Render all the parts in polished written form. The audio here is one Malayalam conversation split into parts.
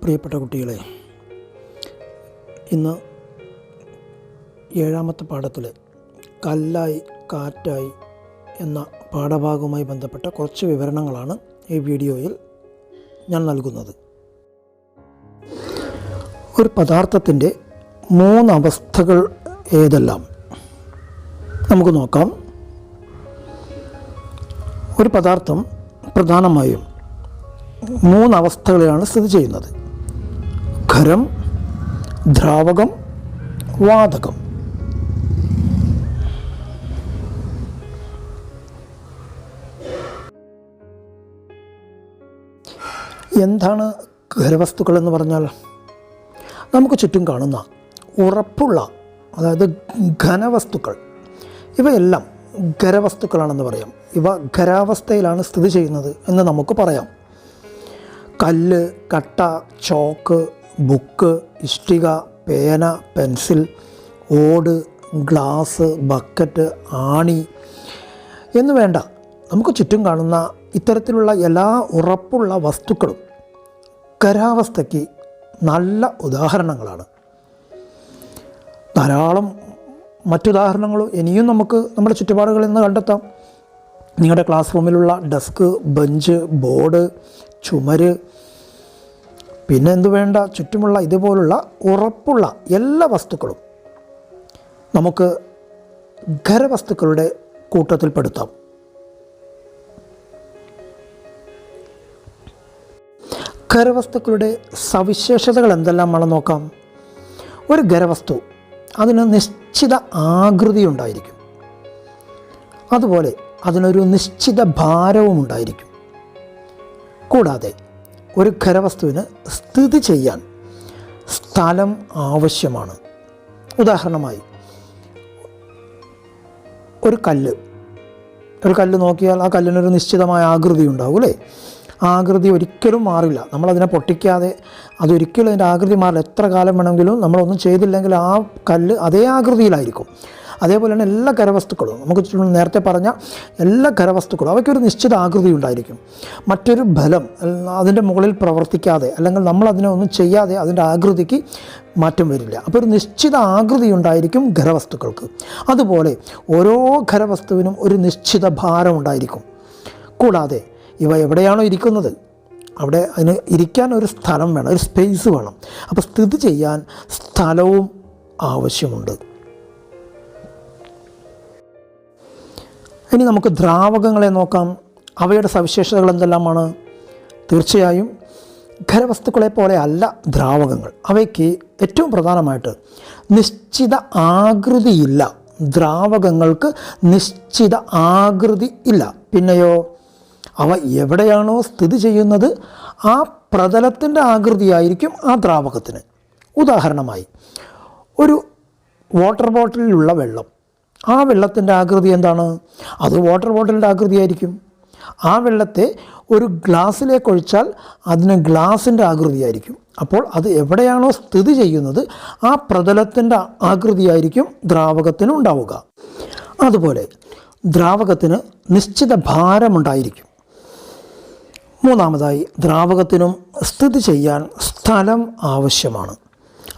പ്രിയപ്പെട്ട കുട്ടികളെ, ഇന്ന് 7ാമത്തെ പാഠത്തിലെ കല്ലായി കാറ്റായി എന്ന പാഠഭാഗവുമായി ബന്ധപ്പെട്ട കുറച്ച് വിവരണങ്ങളാണ് ഈ വീഡിയോയിൽ ഞാൻ നൽകുന്നത്. ഒരു പദാർത്ഥത്തിൻ്റെ 3 അവസ്ഥകൾ ഏതെല്ലാം നമുക്ക് നോക്കാം. ഒരു പദാർത്ഥം പ്രധാനമായും 3 അവസ്ഥകളിലാണ് സ്ഥിതി ചെയ്യുന്നത്: ഖരം, ദ്രാവകം, വാതകം. എന്താണ് ഖരവസ്തുക്കൾ എന്ന് പറഞ്ഞാൽ? നമുക്ക് ചുറ്റും കാണുന്ന ഉറപ്പുള്ള, അതായത് ഘനവസ്തുക്കൾ, ഇവയെല്ലാം ഖരവസ്തുക്കളാണെന്ന് പറയാം. ഇവ ഖരാവസ്ഥയിലാണ് സ്ഥിതി ചെയ്യുന്നത് എന്ന് നമുക്ക് പറയാം. കല്ല്, കട്ട, ചോക്ക്, ബുക്ക്, ഇഷ്ടിക, പേന, പെൻസിൽ, ഓട്, ഗ്ലാസ്, ബക്കറ്റ്, ആണി എന്ന് വേണ്ട നമുക്ക് ചുറ്റും കാണുന്ന ഇത്തരത്തിലുള്ള എല്ലാ ഉറപ്പുള്ള വസ്തുക്കളും ഖരാവസ്ഥയ്ക്ക് നല്ല ഉദാഹരണങ്ങളാണ്. ധാരാളം മറ്റുദാഹരണങ്ങളും ഇനിയും നമുക്ക് നമ്മുടെ ചുറ്റുപാടുകളിൽ നിന്ന് കണ്ടെത്താം. നിങ്ങളുടെ ക്ലാസ് റൂമിലുള്ള ഡെസ്ക്, ബെഞ്ച്, ബോർഡ്, ചുമര്, പിന്നെ എന്തു വേണ്ട ചുറ്റുമുള്ള ഇതുപോലുള്ള ഉറപ്പുള്ള എല്ലാ വസ്തുക്കളും നമുക്ക് ഖരവസ്തുക്കളുടെ കൂട്ടത്തിൽപ്പെടുത്താം. ഖരവസ്തുക്കളുടെ സവിശേഷതകൾ എന്തെല്ലാമാണെന്ന് നോക്കാം. ഒരു ഖരവസ്തു അതിന് നിശ്ചിത ആകൃതി ഉണ്ടായിരിക്കും. അതുപോലെ അതിനൊരു നിശ്ചിത ഭാരവും ഉണ്ടായിരിക്കും. കൂടാതെ ഒരു ഖരവസ്തുവിന് സ്ഥിതി ചെയ്യാൻ സ്ഥലം ആവശ്യമാണ്. ഉദാഹരണമായി ഒരു കല്ല് നോക്കിയാൽ ആ കല്ലിനൊരു നിശ്ചിതമായ ആകൃതി ഉണ്ടാവും, അല്ലേ? ആ ആകൃതി ഒരിക്കലും മാറില്ല. നമ്മളതിനെ പൊട്ടിക്കാതെ അതൊരിക്കലും അതിൻ്റെ ആകൃതി മാറില്ല. എത്ര കാലം വേണമെങ്കിലും നമ്മളൊന്നും ചെയ്തില്ലെങ്കിൽ ആ കല്ല് അതേ ആകൃതിയിലായിരിക്കും. അതേപോലെ തന്നെ എല്ലാ ഖരവസ്തുക്കളും, നമുക്ക് നേരത്തെ പറഞ്ഞ എല്ലാ ഖരവസ്തുക്കളും അവയ്ക്കൊരു നിശ്ചിത ആകൃതി ഉണ്ടായിരിക്കും. മറ്റൊരു ബലം അതിൻ്റെ മുകളിൽ പ്രവർത്തിക്കാതെ, അല്ലെങ്കിൽ നമ്മളതിനെ ഒന്നും ചെയ്യാതെ അതിൻ്റെ ആകൃതിക്ക് മാറ്റം വരില്ല. അപ്പോൾ ഒരു നിശ്ചിത ആകൃതി ഉണ്ടായിരിക്കും ഖരവസ്തുക്കൾക്ക്. അതുപോലെ ഓരോ ഖരവസ്തുവിനും ഒരു നിശ്ചിത ഭാരം ഉണ്ടായിരിക്കും. കൂടാതെ ഇവ എവിടെയാണോ ഇരിക്കുന്നത് അവിടെ അതിന് ഇരിക്കാൻ ഒരു സ്ഥലം വേണം, ഒരു സ്പേസ് വേണം. അപ്പോൾ സ്ഥിതി ചെയ്യാൻ സ്ഥലവും ആവശ്യമുണ്ട്. ഇനി നമുക്ക് ദ്രാവകങ്ങളെ നോക്കാം. അവയുടെ സവിശേഷതകൾ എന്തെല്ലാമാണ്? തീർച്ചയായും ഖരവസ്തുക്കളെ പോലെ അല്ല ദ്രാവകങ്ങൾ. അവയ്ക്ക് ഏറ്റവും പ്രധാനമായിട്ട് നിശ്ചിത ആകൃതിയില്ല. ദ്രാവകങ്ങൾക്ക് നിശ്ചിത ആകൃതി ഇല്ല. പിന്നെയോ അവ എവിടെയാണോ സ്ഥിതി ചെയ്യുന്നത് ആ പ്രതലത്തിൻ്റെ ആകൃതിയായിരിക്കും ആ ദ്രാവകത്തിന്. ഉദാഹരണമായി ഒരു വാട്ടർ ബോട്ടിലുള്ള വെള്ളം, ആ വെള്ളത്തിൻ്റെ ആകൃതി എന്താണ്? അത് വാട്ടർ ബോട്ടിലിൻ്റെ ആകൃതിയായിരിക്കും. ആ വെള്ളത്തെ ഒരു ഗ്ലാസ്സിലേക്ക് ഒഴിച്ചാൽ അതിന് ഗ്ലാസിൻ്റെ ആകൃതിയായിരിക്കും. അപ്പോൾ അത് എവിടെയാണോ സ്ഥിതി ചെയ്യുന്നത് ആ പ്രതലത്തിൻ്റെ ആകൃതിയായിരിക്കും ദ്രാവകത്തിന് ഉണ്ടാവുക. അതുപോലെ ദ്രാവകത്തിന് നിശ്ചിത ഭാരമുണ്ടായിരിക്കും. മൂന്നാമതായി ദ്രാവകത്തിനും സ്ഥിതി ചെയ്യാൻ സ്ഥലം ആവശ്യമാണ്.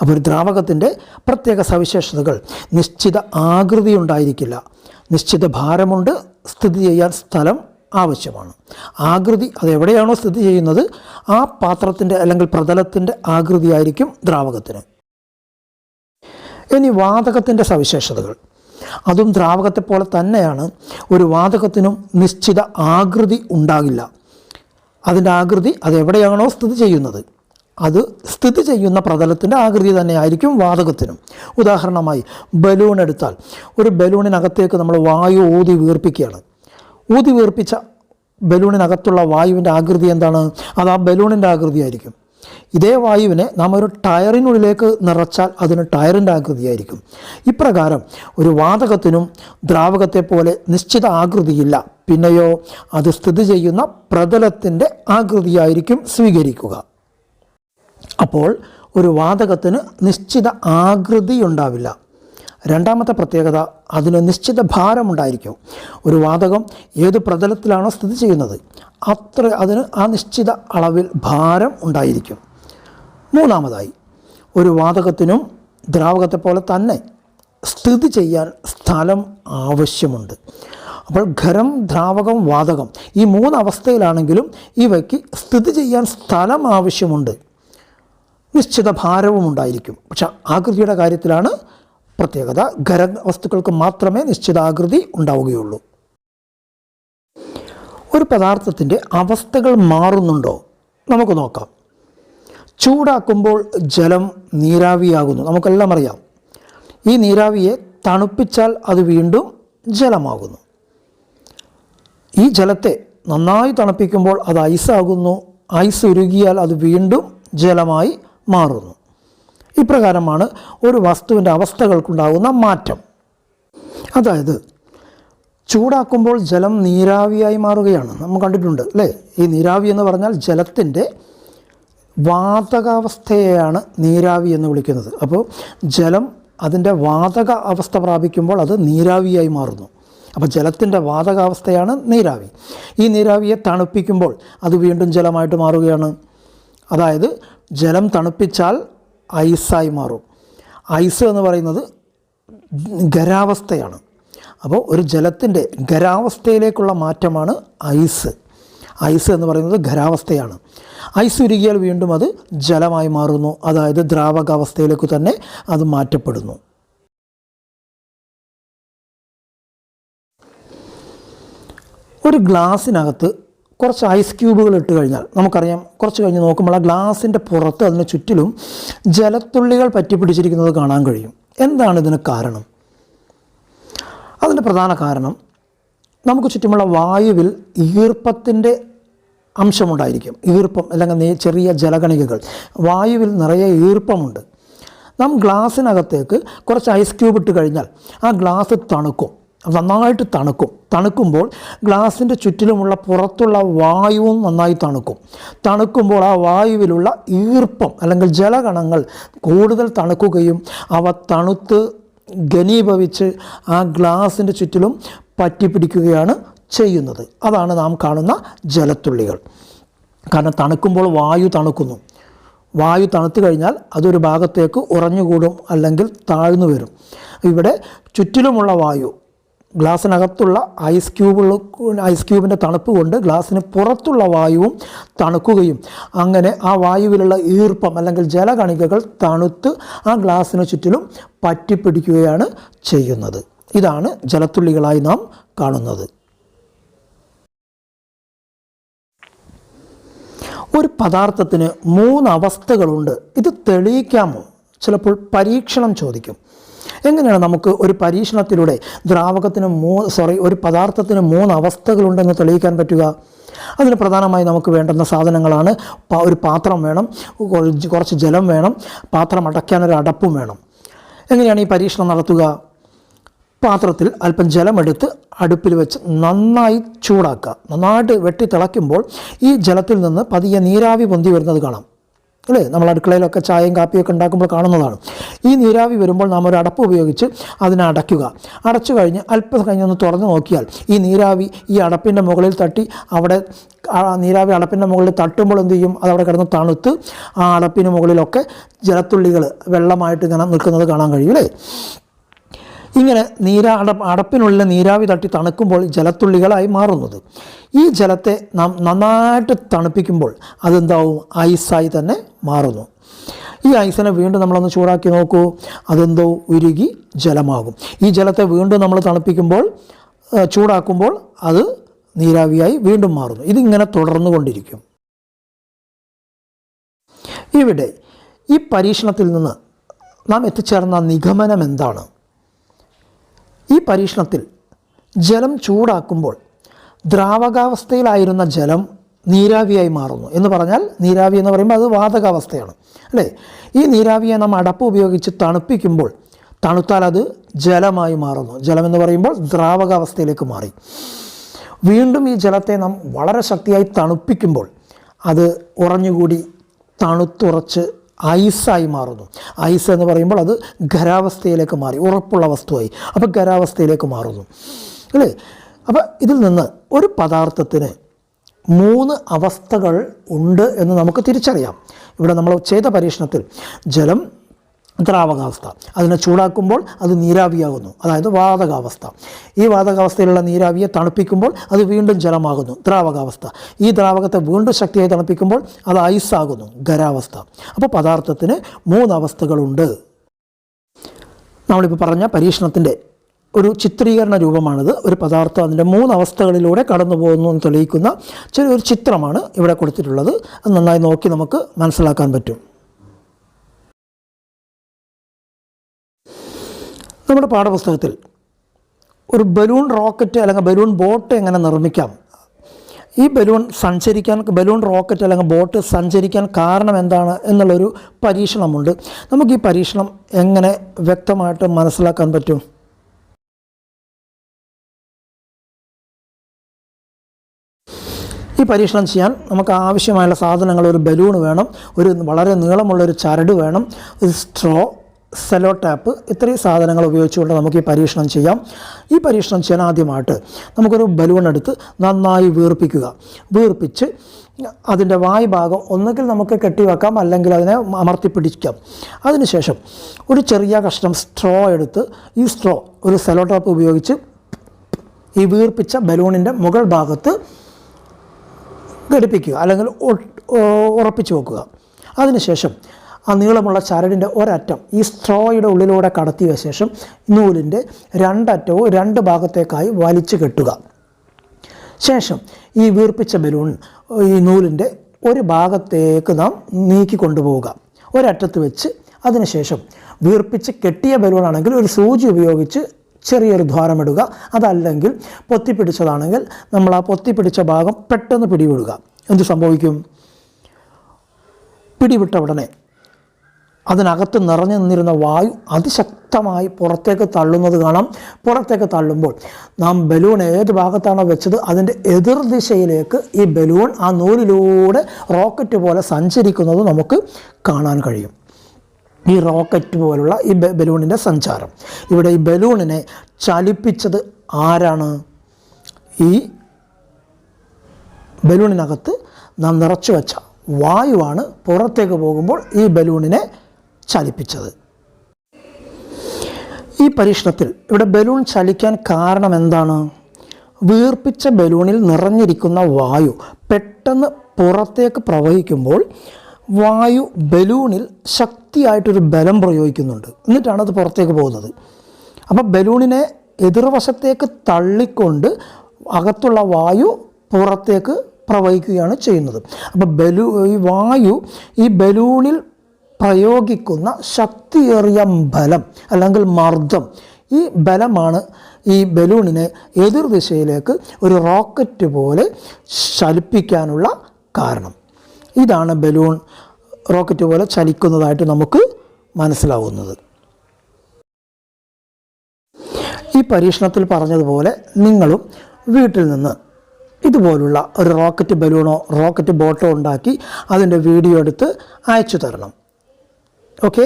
അപ്പോൾ ഒരു ദ്രാവകത്തിൻ്റെ പ്രത്യേക സവിശേഷതകൾ: നിശ്ചിത ആകൃതി ഉണ്ടായിരിക്കില്ല, നിശ്ചിത ഭാരമുണ്ട്, സ്ഥിതി ചെയ്യാൻ സ്ഥലം ആവശ്യമാണ്. ആകൃതി അതെവിടെയാണോ സ്ഥിതി ചെയ്യുന്നത് ആ പാത്രത്തിൻ്റെ അല്ലെങ്കിൽ പ്രതലത്തിൻ്റെ ആകൃതിയായിരിക്കും ദ്രാവകത്തിന്. ഇനി വാതകത്തിൻ്റെ സവിശേഷതകൾ. അതും ദ്രാവകത്തെ പോലെ തന്നെയാണ്. ഒരു വാതകത്തിനും നിശ്ചിത ആകൃതി ഉണ്ടാകില്ല. അതിൻ്റെ ആകൃതി അതെവിടെയാണോ സ്ഥിതി ചെയ്യുന്നത് അത് സ്ഥിതി ചെയ്യുന്ന പ്രതലത്തിൻ്റെ ആകൃതി തന്നെയായിരിക്കും വാതകത്തിനും. ഉദാഹരണമായി ബലൂൺ എടുത്താൽ, ഒരു ബലൂണിനകത്തേക്ക് നമ്മൾ വായു ഊതി വീർപ്പിക്കുകയാണ്. ഊതി വീർപ്പിച്ച ബലൂണിനകത്തുള്ള വായുവിൻ്റെ ആകൃതി എന്താണ്? അത് ആ ബലൂണിൻ്റെ ആകൃതിയായിരിക്കും. ഇതേ വായുവിനെ നാം ഒരു ടയറിനുള്ളിലേക്ക് നിറച്ചാൽ അതിന് ടയറിൻ്റെ ആകൃതിയായിരിക്കും. ഇപ്രകാരം ഒരു വാതകത്തിനും ദ്രാവകത്തെ പോലെ നിശ്ചിത ആകൃതിയില്ല. പിന്നെയോ അത് സ്ഥിതി ചെയ്യുന്ന പ്രതലത്തിൻ്റെ ആകൃതിയായിരിക്കും സ്വീകരിക്കുക. അപ്പോൾ ഒരു വാതകത്തിന് നിശ്ചിത ആകൃതി ഉണ്ടാവില്ല. രണ്ടാമത്തെ പ്രത്യേകത, അതിന് നിശ്ചിത ഭാരമുണ്ടായിരിക്കും. ഒരു വാതകം ഏത് പ്രതലത്തിലാണോ സ്ഥിതി ചെയ്യുന്നത് അതിന് ആ നിശ്ചിത അളവിൽ ഭാരം ഉണ്ടായിരിക്കും. മൂന്നാമതായി, ഒരു വാതകത്തിനും ദ്രാവകത്തെ പോലെ തന്നെ സ്ഥിതി ചെയ്യാൻ സ്ഥലം ആവശ്യമുണ്ട്. അപ്പോൾ ഖരം, ദ്രാവകം, വാതകം ഈ മൂന്നവസ്ഥയിലാണെങ്കിലും ഇവയ്ക്ക് സ്ഥിതി ചെയ്യാൻ സ്ഥലം ആവശ്യമുണ്ട്. നിശ്ചിത ഭാരവും ഉണ്ടായിരിക്കും. പക്ഷെ ആകൃതിയുടെ കാര്യത്തിലാണ് പ്രത്യേകത. ഖര വസ്തുക്കൾക്ക് മാത്രമേ നിശ്ചിത ആകൃതി ഉണ്ടാവുകയുള്ളൂ. ഒരു പദാർത്ഥത്തിൻ്റെ അവസ്ഥകൾ മാറുന്നുണ്ടോ നമുക്ക് നോക്കാം. ചൂടാക്കുമ്പോൾ ജലം നീരാവിയാകുന്നു, നമുക്കെല്ലാം അറിയാം. ഈ നീരാവിയെ തണുപ്പിച്ചാൽ അത് വീണ്ടും ജലമാകുന്നു. ഈ ജലത്തെ നന്നായി തണുപ്പിക്കുമ്പോൾ അത് ഐസാകുന്നു. ഐസ് ഉരുകിയാൽ അത് വീണ്ടും ജലമായി മാറുന്നു. ഇപ്രകാരമാണ് ഒരു വസ്തുവിൻ്റെ അവസ്ഥകൾക്കുണ്ടാകുന്ന മാറ്റം. അതായത് ചൂടാക്കുമ്പോൾ ജലം നീരാവിയായി മാറുകയാണ്. നമ്മൾ കണ്ടിട്ടുണ്ട് അല്ലേ? ഈ നീരാവി എന്ന് പറഞ്ഞാൽ ജലത്തിൻ്റെ വാതകാവസ്ഥയെയാണ് നീരാവി എന്ന് വിളിക്കുന്നത്. അപ്പോൾ ജലം അതിൻ്റെ വാതക അവസ്ഥ പ്രാപിക്കുമ്പോൾ അത് നീരാവിയായി മാറുന്നു. അപ്പോൾ ജലത്തിൻ്റെ വാതകാവസ്ഥയാണ് നീരാവി. ഈ നീരാവിയെ തണുപ്പിക്കുമ്പോൾ അത് വീണ്ടും ജലമായിട്ട് മാറുകയാണ്. അതായത് ജലം തണുപ്പിച്ചാൽ ഐസായി മാറും. ഐസ് എന്ന് പറയുന്നത് ഖരാവസ്ഥയാണ്. അപ്പോൾ ഒരു ജലത്തിൻ്റെ ഖരാവസ്ഥയിലേക്കുള്ള മാറ്റമാണ് ഐസ്. ഐസ് എന്ന് പറയുന്നത് ഖരാവസ്ഥയാണ്. ഐസ് ഉരുകിയാൽ വീണ്ടും അത് ജലമായി മാറുന്നു. അതായത് ദ്രാവകാവസ്ഥയിലേക്ക് തന്നെ അത് മാറ്റപ്പെടുന്നു. ഒരു ഗ്ലാസ്സിനകത്ത് കുറച്ച് ഐസ് ക്യൂബുകൾ ഇട്ട് കഴിഞ്ഞാൽ നമുക്കറിയാം, കുറച്ച് കഴിഞ്ഞ് നോക്കുമ്പോൾ ആ ഗ്ലാസിൻ്റെ പുറത്ത് അതിന് ചുറ്റിലും ജലത്തുള്ളികൾ പറ്റിപ്പിടിച്ചിരിക്കുന്നത് കാണാൻ കഴിയും. എന്താണ് ഇതിന് കാരണം? അതിൻ്റെ പ്രധാന കാരണം നമുക്ക് ചുറ്റുമുള്ള വായുവിൽ ഈർപ്പത്തിൻ്റെ അംശമുണ്ടായിരിക്കും. ഈർപ്പം അല്ലെങ്കിൽ ചെറിയ ജലകണികകൾ, വായുവിൽ നിറയെ ഈർപ്പമുണ്ട്. നാം ഗ്ലാസ്സിനകത്തേക്ക് കുറച്ച് ഐസ് ക്യൂബ് ഇട്ട് കഴിഞ്ഞാൽ ആ ഗ്ലാസ് തണുക്കും, നന്നായിട്ട് തണുക്കും. തണുക്കുമ്പോൾ ഗ്ലാസിൻ്റെ ചുറ്റിലുമുള്ള പുറത്തുള്ള വായുവും നന്നായി തണുക്കും. തണുക്കുമ്പോൾ ആ വായുവിലുള്ള ഈർപ്പം അല്ലെങ്കിൽ ജലകണങ്ങൾ കൂടുതൽ തണുക്കുകയും അവ തണുത്ത് ഘനീഭവിച്ച് ആ ഗ്ലാസിൻ്റെ ചുറ്റിലും പറ്റിപ്പിടിക്കുകയാണ് ചെയ്യുന്നത്. അതാണ് നാം കാണുന്ന ജലത്തുള്ളികൾ. കാരണം തണുക്കുമ്പോൾ വായു തണുക്കുന്നു. വായു തണുത്തു കഴിഞ്ഞാൽ അതൊരു ഭാഗത്തേക്ക് ഉറഞ്ഞുകൂടും അല്ലെങ്കിൽ താഴ്ന്നു വരും. ഇവിടെ ചുറ്റിലുമുള്ള വായു, ഗ്ലാസ്സിനകത്തുള്ള ഐസ് ക്യൂബിൻ്റെ തണുപ്പ് കൊണ്ട് ഗ്ലാസ്സിന് പുറത്തുള്ള വായുവും തണുക്കുകയും അങ്ങനെ ആ വായുവിലുള്ള ഈർപ്പം അല്ലെങ്കിൽ ജലകണികകൾ തണുത്ത് ആ ഗ്ലാസ്സിന് ചുറ്റിലും പറ്റിപ്പിടിക്കുകയാണ് ചെയ്യുന്നത്. ഇതാണ് ജലത്തുള്ളികളായി നാം കാണുന്നത്. ഒരു പദാർത്ഥത്തിന് 3 അവസ്ഥകളുണ്ട്. ഇത് തെളിയിക്കാമോ? ചിലപ്പോൾ പരീക്ഷണം ചോദിക്കും. എങ്ങനെയാണ് നമുക്ക് ഒരു പരീക്ഷണത്തിലൂടെ ഒരു പദാർത്ഥത്തിന് 3 അവസ്ഥകളുണ്ടെന്ന് തെളിയിക്കാൻ പറ്റുക? അതിന് പ്രധാനമായി നമുക്ക് വേണ്ടുന്ന സാധനങ്ങളാണ് ഒരു പാത്രം വേണം, കുറച്ച് ജലം വേണം, പാത്രം അടയ്ക്കാനൊരു അടപ്പും വേണം. എങ്ങനെയാണ് ഈ പരീക്ഷണം നടത്തുക? പാത്രത്തിൽ അല്പം ജലമെടുത്ത് അടുപ്പിൽ വെച്ച് നന്നായി ചൂടാക്കുക. നന്നായിട്ട് വെട്ടി തിളയ്ക്കുമ്പോൾ ഈ ജലത്തിൽ നിന്ന് പതിയെ നീരാവി പൊന്തി വരുന്നത് കാണാം അല്ലേ? നമ്മൾ അടുക്കളയിലൊക്കെ ചായയും കാപ്പിയൊക്കെ ഉണ്ടാക്കുമ്പോൾ കാണുന്നതാണ്. ഈ നീരാവി വരുമ്പോൾ നാം ഒരു അടപ്പ് ഉപയോഗിച്ച് അതിനെ അടയ്ക്കുക. അടച്ചു കഴിഞ്ഞ് അല്പം കഴിഞ്ഞൊന്ന് തുറന്ന് നോക്കിയാൽ ഈ നീരാവി ഈ അടപ്പിൻ്റെ മുകളിൽ തട്ടി അവിടെ നീരാവി അടപ്പിൻ്റെ മുകളിൽ തട്ടുമ്പോൾ എന്ത് ചെയ്യും? അതവിടെ കിടന്ന് തണുത്ത് ആ അടപ്പിന് മുകളിലൊക്കെ ജലത്തുള്ളികൾ വെള്ളമായിട്ട് ഇങ്ങനെ നിൽക്കുന്നത് കാണാൻ കഴിയും അല്ലേ? ഇങ്ങനെ അടപ്പിനുള്ള നീരാവി തട്ടി തണുക്കുമ്പോൾ ജലത്തുള്ളികളായി മാറുന്നത്. ഈ ജലത്തെ നാം നന്നായിട്ട് തണുപ്പിക്കുമ്പോൾ അതെന്താവും? ഐസായി തന്നെ മാറുന്നു. ഈ ഐസിനെ വീണ്ടും നമ്മളൊന്ന് ചൂടാക്കി നോക്കൂ, അതെന്തോ ഉരുകി ജലമാകും. ഈ ജലത്തെ വീണ്ടും നമ്മൾ ചൂടാക്കുമ്പോൾ അത് നീരാവിയായി വീണ്ടും മാറുന്നു. ഇതിങ്ങനെ തുടർന്നു കൊണ്ടിരിക്കും. ഇവിടെ ഈ പരീക്ഷണത്തിൽ നിന്ന് നാം എത്തിച്ചേർന്ന നിഗമനം എന്താണ്? ഈ പരീക്ഷണത്തിൽ ജലം ചൂടാക്കുമ്പോൾ ദ്രാവകാവസ്ഥയിലായിരുന്ന ജലം നീരാവിയായി മാറുന്നു എന്ന് പറഞ്ഞാൽ, നീരാവി എന്ന് പറയുമ്പോൾ അത് വാതകാവസ്ഥയാണ് അല്ലേ? ഈ നീരാവിയെ നാം അടപ്പ് ഉപയോഗിച്ച് തണുപ്പിക്കുമ്പോൾ തണുത്താൽ അത് ജലമായി മാറുന്നു. ജലം എന്ന് പറയുമ്പോൾ ദ്രാവകാവസ്ഥയിലേക്ക് മാറി. വീണ്ടും ഈ ജലത്തെ നാം വളരെ ശക്തിയായി തണുപ്പിക്കുമ്പോൾ അത് ഉറഞ്ഞുകൂടി തണുത്തുറച്ച് ഐസായി മാറുന്നു. ഐസ് എന്ന് പറയുമ്പോൾ അത് ഖരാവസ്ഥയിലേക്ക് മാറി, ഉറപ്പുള്ള വസ്തുവായി. അപ്പോൾ ഖരാവസ്ഥയിലേക്ക് മാറുന്നു അല്ലേ? അപ്പോൾ ഇതിൽ നിന്ന് ഒരു പദാർത്ഥത്തിന് 3 അവസ്ഥകൾ ഉണ്ട് എന്ന് നമുക്ക് തിരിച്ചറിയാം. ഇവിടെ നമ്മൾ ചെയ്ത പരീക്ഷണത്തിൽ ജലം ദ്രാവകാവസ്ഥ, അതിനെ ചൂടാക്കുമ്പോൾ അത് നീരാവിയാകുന്നു, അതായത് വാതകാവസ്ഥ. ഈ വാതകാവസ്ഥയിലുള്ള നീരാവിയെ തണുപ്പിക്കുമ്പോൾ അത് വീണ്ടും ജലമാകുന്നു, ദ്രാവകാവസ്ഥ. ഈ ദ്രാവകത്തെ വീണ്ടും ശക്തിയായി തണുപ്പിക്കുമ്പോൾ അത് ഐസാകുന്നു, ഖരാവസ്ഥ. അപ്പോൾ പദാർത്ഥത്തിന് 3 അവസ്ഥകളുണ്ട്. നമ്മളിപ്പോൾ പറഞ്ഞ പരീക്ഷണത്തിൻ്റെ ഒരു ചിത്രീകരണ രൂപമാണിത്. ഒരു പദാർത്ഥം അതിൻ്റെ 3 അവസ്ഥകളിലൂടെ കടന്നു പോകുന്നു എന്ന് തെളിയിക്കുന്ന ചെറിയൊരു ചിത്രമാണ് ഇവിടെ കൊടുത്തിട്ടുള്ളത്. അത് നന്നായി നോക്കി നമുക്ക് മനസ്സിലാക്കാൻ പറ്റും. നമ്മുടെ പാഠപുസ്തകത്തിൽ ഒരു ബലൂൺ റോക്കറ്റ് അല്ലെങ്കിൽ ബലൂൺ ബോട്ട് എങ്ങനെ നിർമ്മിക്കാം, ഈ ബലൂൺ റോക്കറ്റ് അല്ലെങ്കിൽ ബോട്ട് സഞ്ചരിക്കാൻ കാരണം എന്താണ് എന്നുള്ളൊരു പരീക്ഷണമുണ്ട്. നമുക്ക് ഈ പരീക്ഷണം എങ്ങനെ വ്യക്തമായിട്ട് മനസ്സിലാക്കാൻ പറ്റും? ഈ പരീക്ഷണം ചെയ്യാൻ നമുക്ക് ആവശ്യമായുള്ള സാധനങ്ങൾ: ഒരു ബലൂൺ വേണം, ഒരു വളരെ നീളമുള്ളൊരു ചരട് വേണം, ഒരു സ്ട്രോ, സെലോ ടാപ്പ്. ഇത്രയും സാധനങ്ങൾ ഉപയോഗിച്ചുകൊണ്ട് നമുക്ക് ഈ പരീക്ഷണം ചെയ്യാം. ഈ പരീക്ഷണം ചെയ്യാൻ ആദ്യമായിട്ട് നമുക്കൊരു ബലൂൺ എടുത്ത് നന്നായി വീർപ്പിച്ച് അതിൻ്റെ വായ് ഭാഗം ഒന്നുകിൽ നമുക്ക് കെട്ടിവെക്കാം, അല്ലെങ്കിൽ അതിനെ അമർത്തിപ്പിടിക്കാം. അതിനുശേഷം ഒരു ചെറിയ കഷ്ണം സ്ട്രോ എടുത്ത് ഈ സ്ട്രോ ഒരു സെലോ ടാപ്പ് ഉപയോഗിച്ച് ഈ വീർപ്പിച്ച ബലൂണിൻ്റെ മുകൾ ഭാഗത്ത് ഘടിപ്പിക്കുക, അല്ലെങ്കിൽ ഉറപ്പിച്ച് വെക്കുക. അതിനുശേഷം ആ നീളമുള്ള ചരടിൻ്റെ ഒരറ്റം ഈ സ്ട്രോയുടെ ഉള്ളിലൂടെ കടത്തിയ ശേഷം നൂലിൻ്റെ 2 അറ്റവും 2 ഭാഗത്തേക്കായി വലിച്ചു കെട്ടുക. ശേഷം ഈ വീർപ്പിച്ച ബലൂൺ ഈ നൂലിൻ്റെ ഒരു ഭാഗത്തേക്ക് നാം നീക്കി കൊണ്ടുപോവുക, ഒരറ്റത്ത് വെച്ച്. അതിനുശേഷം വീർപ്പിച്ച് കെട്ടിയ ബലൂണാണെങ്കിൽ ഒരു സൂചി ഉപയോഗിച്ച് ചെറിയൊരു ദ്വാരമിടുക. അതല്ലെങ്കിൽ പൊത്തിപ്പിടിച്ചതാണെങ്കിൽ നമ്മൾ ആ പൊത്തിപ്പിടിച്ച ഭാഗം പെട്ടെന്ന് പിടിവിടുക. എന്ത് സംഭവിക്കും? പിടിവിട്ട ഉടനെ അതിനകത്ത് നിറഞ്ഞു നിന്നിരുന്ന വായു അതിശക്തമായി പുറത്തേക്ക് തള്ളുന്നത് കാണാം. പുറത്തേക്ക് തള്ളുമ്പോൾ നാം ബലൂൺ ഏത് ഭാഗത്താണോ വെച്ചത് അതിൻ്റെ എതിർദിശയിലേക്ക് ഈ ബലൂൺ ആ നൂലിലൂടെ റോക്കറ്റ് പോലെ സഞ്ചരിക്കുന്നത് നമുക്ക് കാണാൻ കഴിയും. ഈ റോക്കറ്റ് പോലുള്ള ഈ ബലൂണിൻ്റെ സഞ്ചാരം. ഇവിടെ ഈ ബലൂണിനെ ചലിപ്പിച്ചത് ആരാണ്? ഈ ബലൂണിനകത്ത് നാം നിറച്ചു വെച്ച വായുവാണ് പുറത്തേക്ക് പോകുമ്പോൾ ഈ ബലൂണിനെ ചലിപ്പിച്ചത്. ഈ പരീക്ഷണത്തിൽ ഇവിടെ ബലൂൺ ചലിക്കാൻ കാരണം എന്താണ്? വീർപ്പിച്ച ബലൂണിൽ നിറഞ്ഞിരിക്കുന്ന വായു പെട്ടെന്ന് പുറത്തേക്ക് പ്രവഹിക്കുമ്പോൾ വായു ബലൂണിൽ ശക്തിയായിട്ടൊരു ബലം പ്രയോഗിക്കുന്നുണ്ട്, എന്നിട്ടാണ് അത് പുറത്തേക്ക് പോകുന്നത്. അപ്പോൾ ബലൂണിനെ എതിർവശത്തേക്ക് തള്ളിക്കൊണ്ട് അകത്തുള്ള വായു പുറത്തേക്ക് പ്രവഹിക്കുകയാണ് ചെയ്യുന്നത്. അപ്പോൾ ഈ വായു ഈ ബലൂണിൽ പ്രയോഗിക്കുന്ന ശക്തിയേറിയ ബലം അല്ലെങ്കിൽ മർദ്ദം, ഈ ബലമാണ് ഈ ബലൂണിനെ എതിർദിശയിലേക്ക് ഒരു റോക്കറ്റ് പോലെ ചലിപ്പിക്കാനുള്ള കാരണം. ഇതാണ് ബലൂൺ റോക്കറ്റ് പോലെ ചലിക്കുന്നതായിട്ട് നമുക്ക് മനസ്സിലാവുന്നത്. ഈ പരീക്ഷണത്തിൽ പറഞ്ഞതുപോലെ നിങ്ങളും വീട്ടിൽ നിന്ന് ഇതുപോലുള്ള ഒരു റോക്കറ്റ് ബലൂണോ റോക്കറ്റ് ബോട്ടോ ഉണ്ടാക്കി അതിൻ്റെ വീഡിയോ എടുത്ത് അയച്ചു തരണം. ഓക്കെ.